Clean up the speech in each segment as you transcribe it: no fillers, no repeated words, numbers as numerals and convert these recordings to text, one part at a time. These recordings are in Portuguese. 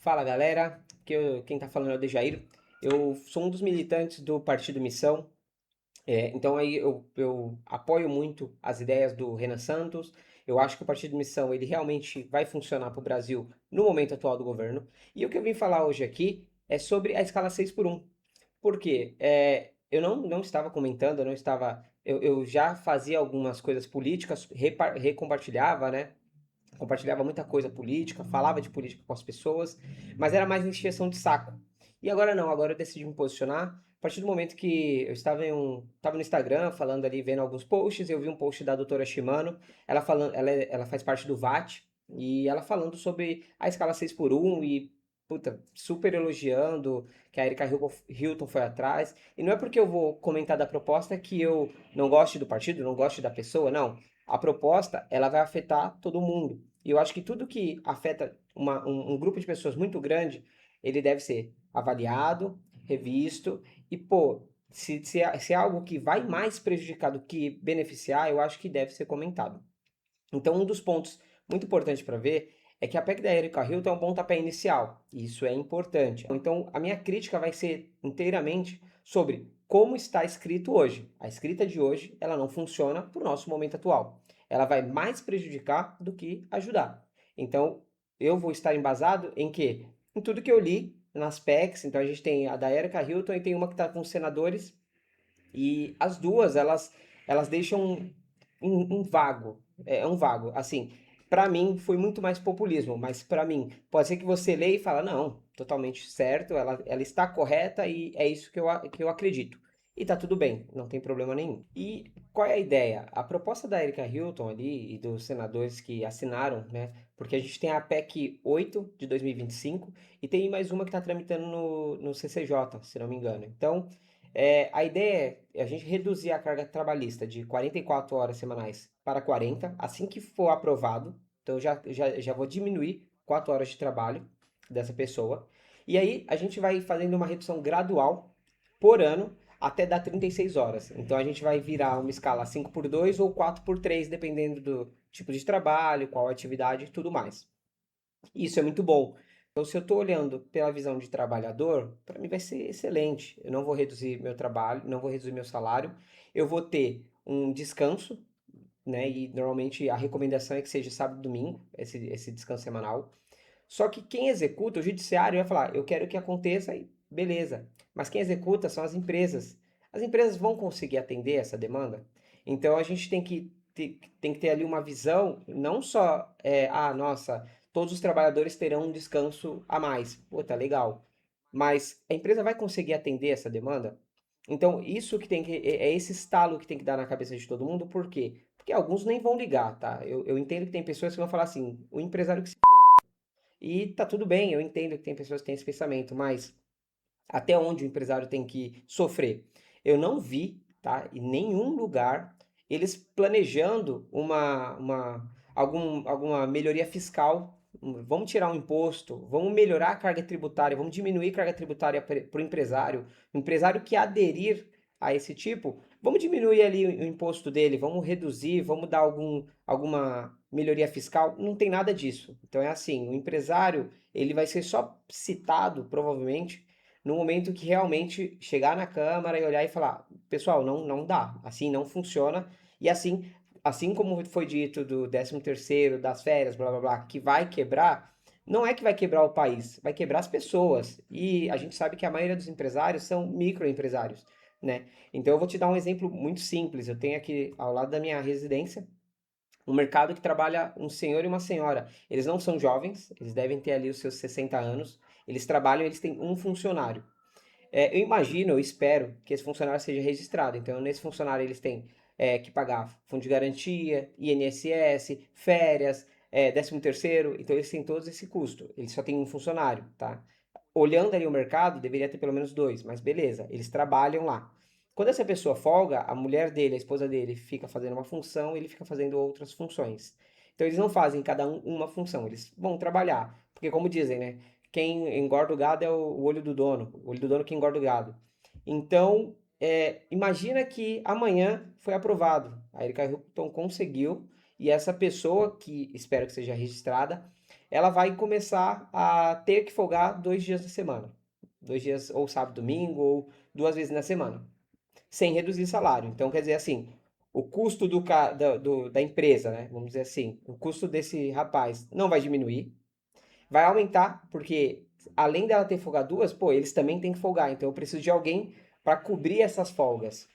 Fala galera, quem tá falando é o Dejair. Eu sou um dos militantes do Partido Missão, então aí eu apoio muito as ideias do Renan Santos. Eu acho que o Partido Missão ele realmente vai funcionar para o Brasil no momento atual do governo. E o que eu vim falar hoje aqui é sobre a escala 6 por um. Por quê? Eu não estava comentando, eu não estava. Eu já fazia algumas coisas políticas, recompartilhava, né? Compartilhava muita coisa política, falava de política com as pessoas, mas era mais encheção de saco. E agora não, agora eu decidi me posicionar. A partir do momento que eu estava no Instagram falando ali, vendo alguns posts, eu vi um post da doutora Shimano, ela falando, ela faz parte do VAT, e ela falando sobre a escala 6 por um e puta, super elogiando que a Erika Hilton foi atrás. E não é porque eu vou comentar da proposta que eu não goste do partido, não goste da pessoa, não. A proposta, ela vai afetar todo mundo. E eu acho que tudo que afeta um grupo de pessoas muito grande, ele deve ser avaliado, revisto e, pô, se é algo que vai mais prejudicar do que beneficiar, eu acho que deve ser comentado. Então, um dos pontos muito importantes para ver é que a PEC da Erika Hilton é um pontapé inicial, e isso é importante. Então, a minha crítica vai ser inteiramente sobre como está escrito hoje. A escrita de hoje, ela não funciona para o nosso momento atual. Ela vai mais prejudicar do que ajudar. Então, eu vou estar embasado em que? Em tudo que eu li nas PECs, então a gente tem a da Erika Hilton e tem uma que está com os senadores, e as duas, elas deixam um vago. É um vago. Assim, para mim foi muito mais populismo, mas para mim, pode ser que você leia e fala, não, totalmente certo, ela está correta e é isso que eu acredito. E tá tudo bem, não tem problema nenhum. E qual é a ideia? A proposta da Erika Hilton ali e dos senadores que assinaram, né? Porque a gente tem a PEC 8 de 2025 e 25 e tem mais uma que está tramitando no CCJ, se não me engano. Então, a ideia é a gente reduzir a carga trabalhista de 44 horas semanais para 40, assim que for aprovado. Então, já vou diminuir 4 horas de trabalho dessa pessoa. E aí, a gente vai fazendo uma redução gradual por ano até dar 36 horas. Então, a gente vai virar uma escala 5 por 2 ou 4 por 3, dependendo do tipo de trabalho, qual atividade e tudo mais. Isso é muito bom. Então, se eu estou olhando pela visão de trabalhador, para mim vai ser excelente. Eu não vou reduzir meu trabalho, não vou reduzir meu salário, eu vou ter um descanso, né? E normalmente a recomendação é que seja sábado e domingo, esse descanso semanal. Só que quem executa, o judiciário vai falar, eu quero que aconteça e beleza. Mas quem executa são as empresas. As empresas vão conseguir atender essa demanda? Então a gente tem que ter ali uma visão, não só, nossa, todos os trabalhadores terão um descanso a mais. Pô, tá legal. Mas a empresa vai conseguir atender essa demanda? Então, isso que tem que, é esse estalo que tem que dar na cabeça de todo mundo, por quê? Porque alguns nem vão ligar, tá? Eu entendo que tem pessoas que vão falar assim, o empresário que se e tá tudo bem, eu entendo que tem pessoas que têm esse pensamento, mas até onde o empresário tem que sofrer? Eu não vi, tá? Em nenhum lugar eles planejando alguma melhoria fiscal. Vamos tirar um imposto, vamos melhorar a carga tributária, vamos diminuir a carga tributária para o empresário que aderir a esse tipo, vamos diminuir ali o imposto dele, vamos reduzir, vamos dar alguma melhoria fiscal. Não tem nada disso. Então é assim, o empresário ele vai ser só citado, provavelmente, no momento que realmente chegar na Câmara e olhar e falar, pessoal, não dá, assim não funciona, e assim como foi dito do 13º, das férias, blá blá blá, que vai quebrar, não é que vai quebrar o país, vai quebrar as pessoas. E a gente sabe que a maioria dos empresários são microempresários, né? Então eu vou te dar um exemplo muito simples. Eu tenho aqui ao lado da minha residência um mercado que trabalha um senhor e uma senhora. Eles não são jovens, eles devem ter ali os seus 60 anos. Eles trabalham, eles têm um funcionário. Eu imagino, eu espero que esse funcionário seja registrado. Então, nesse funcionário, eles têm que pagar fundo de garantia, INSS, férias, 13º. Então, eles têm todos esse custo. Eles só têm um funcionário, tá? Olhando ali o mercado, deveria ter pelo menos dois, mas beleza, eles trabalham lá. Quando essa pessoa folga, a mulher dele, a esposa dele, fica fazendo uma função, ele fica fazendo outras funções. Então, eles não fazem cada um uma função, eles vão trabalhar. Porque, como dizem, né? Quem engorda o gado é o olho do dono. O olho do dono que engorda o gado. Então, imagina que amanhã foi aprovado. A Erika Hilton conseguiu e essa pessoa, que espero que seja registrada, ela vai começar a ter que folgar 2 dias da semana. 2 dias, ou sábado, domingo, ou 2 vezes na semana, sem reduzir salário. Então, quer dizer assim, o custo da empresa, né? Vamos dizer assim, o custo desse rapaz não vai diminuir, vai aumentar, porque além dela ter folga duas, pô, eles também têm que folgar. Então, eu preciso de alguém para cobrir essas folgas.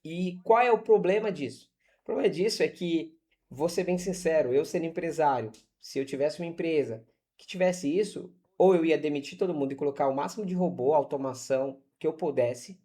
E qual é o problema disso? O problema disso é que, vou ser bem sincero, eu sendo empresário, se eu tivesse uma empresa que tivesse isso, ou eu ia demitir todo mundo e colocar o máximo de robô, automação que eu pudesse,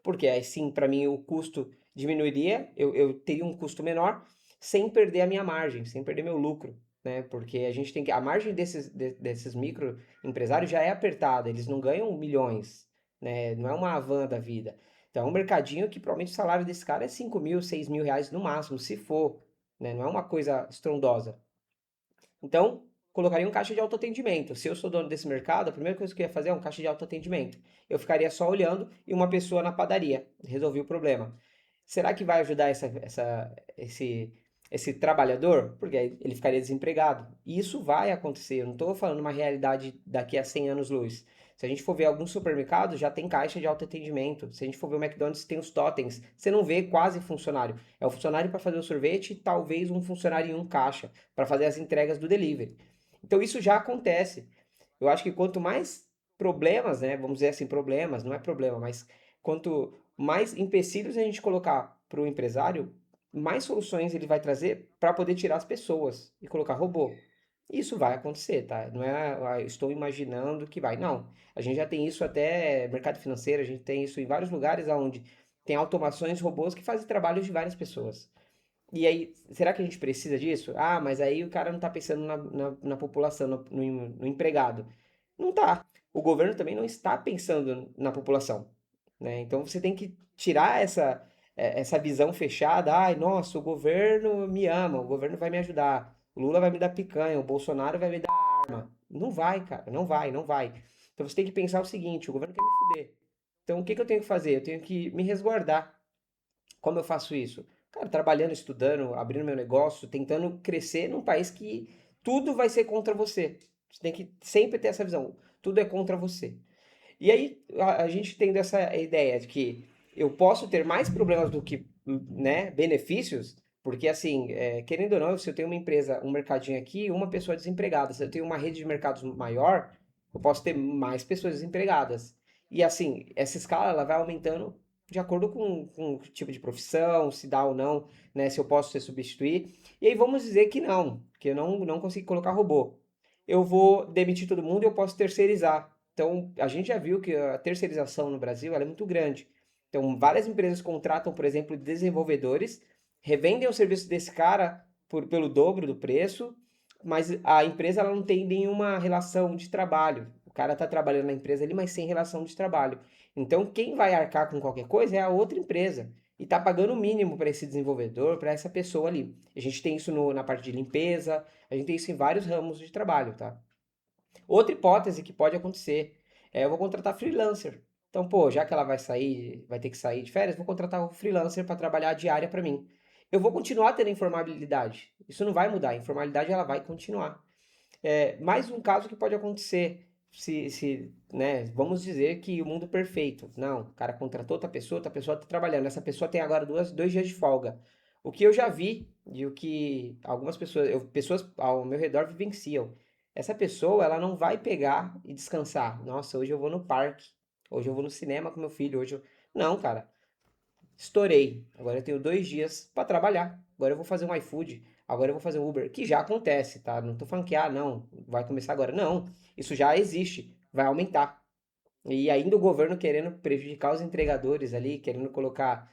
porque aí sim, para mim, o custo diminuiria, eu teria um custo menor, sem perder a minha margem, sem perder meu lucro, né? Porque a gente tem que. A margem desses micro empresários já é apertada, eles não ganham milhões, né? Não é uma van da vida. Então é um mercadinho que provavelmente o salário desse cara é 5 mil, 6 mil reais no máximo, se for, né? Não é uma coisa estrondosa. Então, colocaria um caixa de autoatendimento. Se eu sou dono desse mercado, a primeira coisa que eu ia fazer é um caixa de autoatendimento. Eu ficaria só olhando e uma pessoa na padaria. Resolvi o problema. Será que vai ajudar esse trabalhador? Porque aí ele ficaria desempregado. E isso vai acontecer. Eu não estou falando uma realidade daqui a 100 anos luz. Se a gente for ver alguns supermercados, já tem caixa de autoatendimento. Se a gente for ver o McDonald's, tem os totens. Você não vê quase funcionário. É o funcionário para fazer o sorvete e talvez um funcionário em um caixa para fazer as entregas do delivery. Então isso já acontece. Eu acho que quanto mais problemas, né, vamos dizer assim, problemas, não é problema, mas quanto mais empecilhos a gente colocar para o empresário, mais soluções ele vai trazer para poder tirar as pessoas e colocar robô. Isso vai acontecer, tá? Não é, estou imaginando que vai. Não. A gente já tem isso até mercado financeiro, a gente tem isso em vários lugares onde tem automações, robôs que fazem trabalhos de várias pessoas. E aí, será que a gente precisa disso? Ah, mas aí o cara não está pensando na população, no empregado. Não tá. O governo também não está pensando na população, né? Então você tem que tirar essa visão fechada. Ai, nossa, o governo me ama, o governo vai me ajudar, o Lula vai me dar picanha, o Bolsonaro vai me dar arma. Não vai, cara, não vai, não vai. Então você tem que pensar o seguinte: o governo quer me fuder. Então o que que eu tenho que fazer? Eu tenho que me resguardar. Como eu faço isso? Cara, trabalhando, estudando, abrindo meu negócio, tentando crescer num país que tudo vai ser contra você. Você tem que sempre ter essa visão. Tudo é contra você. E aí a gente tendo essa ideia de que eu posso ter mais problemas do que, né, benefícios, porque assim, querendo ou não, se eu tenho uma empresa, um mercadinho aqui, uma pessoa desempregada, se eu tenho uma rede de mercados maior, eu posso ter mais pessoas desempregadas. E assim, essa escala ela vai aumentando de acordo com o tipo de profissão, se dá ou não, né, se eu posso ser substituir. E aí vamos dizer que eu não consigo colocar robô. Eu vou demitir todo mundo e eu posso terceirizar. Então, a gente já viu que a terceirização no Brasil ela é muito grande. Então, várias empresas contratam, por exemplo, desenvolvedores, revendem o serviço desse cara pelo dobro do preço, mas a empresa ela não tem nenhuma relação de trabalho. O cara está trabalhando na empresa ali, mas sem relação de trabalho. Então, quem vai arcar com qualquer coisa é a outra empresa. E está pagando o mínimo para esse desenvolvedor, para essa pessoa ali. A gente tem isso na parte de limpeza, a gente tem isso em vários ramos de trabalho, tá? Outra hipótese que pode acontecer é eu vou contratar freelancer. Então, pô, já que ela vai sair, vai ter que sair de férias, vou contratar um freelancer para trabalhar a diária para mim. Eu vou continuar tendo informalidade. Isso não vai mudar. A informalidade ela vai continuar. Mais um caso que pode acontecer. Né, vamos dizer que o mundo perfeito. Não, o cara contratou outra pessoa está trabalhando. Essa pessoa tem agora 2 dias de folga. O que eu já vi e o que algumas pessoas, pessoas ao meu redor vivenciam. Essa pessoa, ela não vai pegar e descansar. Nossa, hoje eu vou no parque. Hoje eu vou no cinema com meu filho. Não, cara. Estourei. Agora eu tenho 2 dias para trabalhar. Agora eu vou fazer um iFood. Agora eu vou fazer um Uber. Que já acontece, tá? Não tô falando que, não, vai começar agora. Não. Isso já existe. Vai aumentar. E ainda o governo querendo prejudicar os entregadores ali, querendo colocar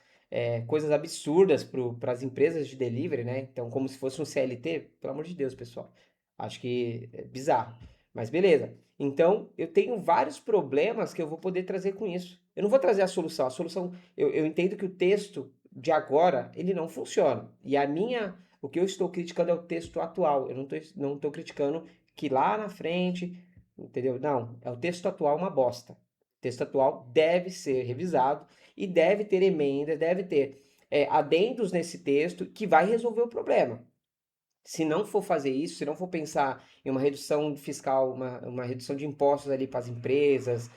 coisas absurdas para as empresas de delivery, né? Então, como se fosse um CLT, pelo amor de Deus, pessoal. Acho que é bizarro. Mas beleza. Então, eu tenho vários problemas que eu vou poder trazer com isso. Eu não vou trazer a solução. A solução, eu entendo que o texto de agora, ele não funciona. E o que eu estou criticando é o texto atual. Eu não tô criticando que lá na frente, entendeu? Não, é o texto atual uma bosta. O texto atual deve ser revisado e deve ter emendas, deve ter adendos nesse texto que vai resolver o problema. Se não for fazer isso, se não for pensar em uma redução fiscal, uma redução de impostos ali para as empresas,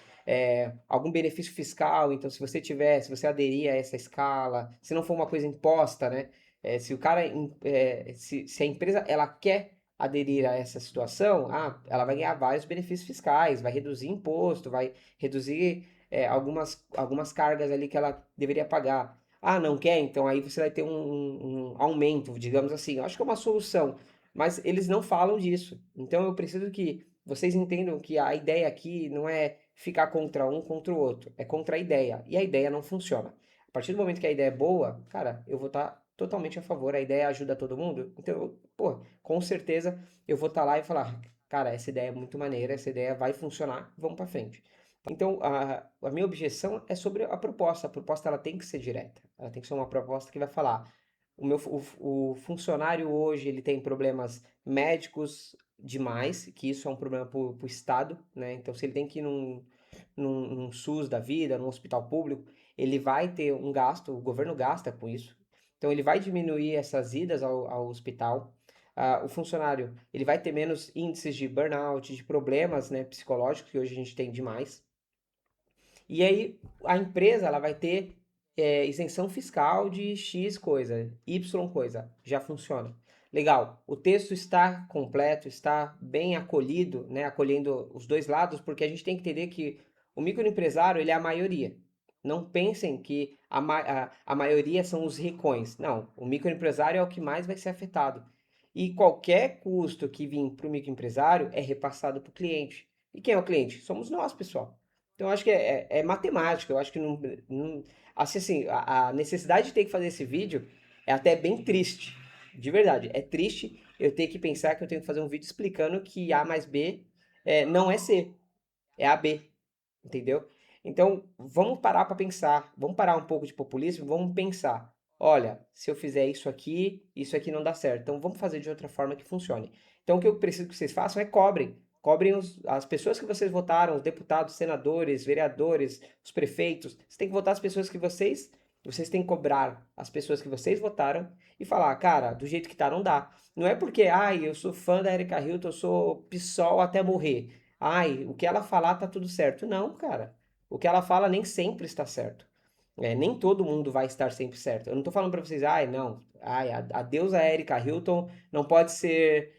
algum benefício fiscal, então se você tiver, se você aderir a essa escala, se não for uma coisa imposta, né? Se o cara, se a empresa ela quer aderir a essa situação, ela vai ganhar vários benefícios fiscais, vai reduzir imposto, vai reduzir algumas cargas ali que ela deveria pagar. Não quer? Então aí você vai ter um aumento, digamos assim. Eu acho que é uma solução, mas eles não falam disso. Então eu preciso que vocês entendam que a ideia aqui não é ficar contra um contra o outro, é contra a ideia. E a ideia não funciona. A partir do momento que a ideia é boa, cara, eu vou estar totalmente a favor. A ideia ajuda todo mundo. Então, pô, com certeza eu vou estar lá e falar, cara, essa ideia é muito maneira, essa ideia vai funcionar, vamos para frente. Então, a minha objeção é sobre a proposta. A proposta ela tem que ser direta. Ela tem que ser uma proposta que vai falar: o funcionário hoje ele tem problemas médicos demais, que isso é um problema para o Estado, né? Então, se ele tem que ir num SUS da vida, num hospital público, ele vai ter um gasto, o governo gasta com isso. Então, ele vai diminuir essas idas ao hospital. O funcionário ele vai ter menos índices de burnout, de problemas, né, psicológicos, que hoje a gente tem demais. E aí a empresa ela vai ter isenção fiscal de X coisa, Y coisa, já funciona. Legal, o texto está completo, está bem acolhido, né, acolhendo os dois lados, porque a gente tem que entender que o microempresário ele é a maioria. Não pensem que a maioria são os ricões. Não, o microempresário é o que mais vai ser afetado. E qualquer custo que vir para o microempresário é repassado para o cliente. E quem é o cliente? Somos nós, pessoal. Então, eu acho que é matemática. Eu acho que assim, a necessidade de ter que fazer esse vídeo é até bem triste. De verdade. É triste eu ter que pensar que eu tenho que fazer um vídeo explicando que A mais B não é C, é AB. Entendeu? Então, vamos parar para pensar. Vamos parar um pouco de populismo. Vamos pensar. Olha, se eu fizer isso aqui não dá certo. Então, vamos fazer de outra forma que funcione. Então, o que eu preciso que vocês façam é cobrem. Cobrem as pessoas que vocês votaram, os deputados, senadores, vereadores, os prefeitos. Você tem que votar as pessoas que vocês têm que cobrar as pessoas que vocês votaram e falar, cara, do jeito que tá, não dá. Não é porque, eu sou fã da Erika Hilton, eu sou PSOL até morrer. O que ela falar tá tudo certo. Não, cara. O que ela fala nem sempre está certo. Nem todo mundo vai estar sempre certo. Eu não tô falando pra vocês, não. A deusa Erika Hilton não pode ser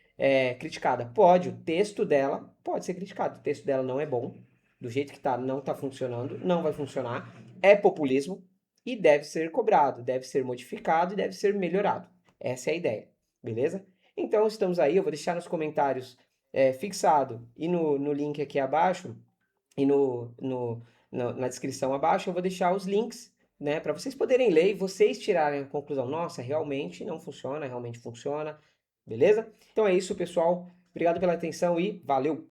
criticada. Pode, o texto dela pode ser criticado. O texto dela não é bom. Do jeito que tá, não tá funcionando, não vai funcionar. É populismo e deve ser cobrado, deve ser modificado e deve ser melhorado. Essa é a ideia, beleza? Então estamos aí, eu vou deixar nos comentários fixado e no link aqui abaixo e na descrição abaixo eu vou deixar os links, né, para vocês poderem ler e vocês tirarem a conclusão. Nossa, realmente não funciona, realmente funciona, beleza? Então é isso, pessoal. Obrigado pela atenção e valeu!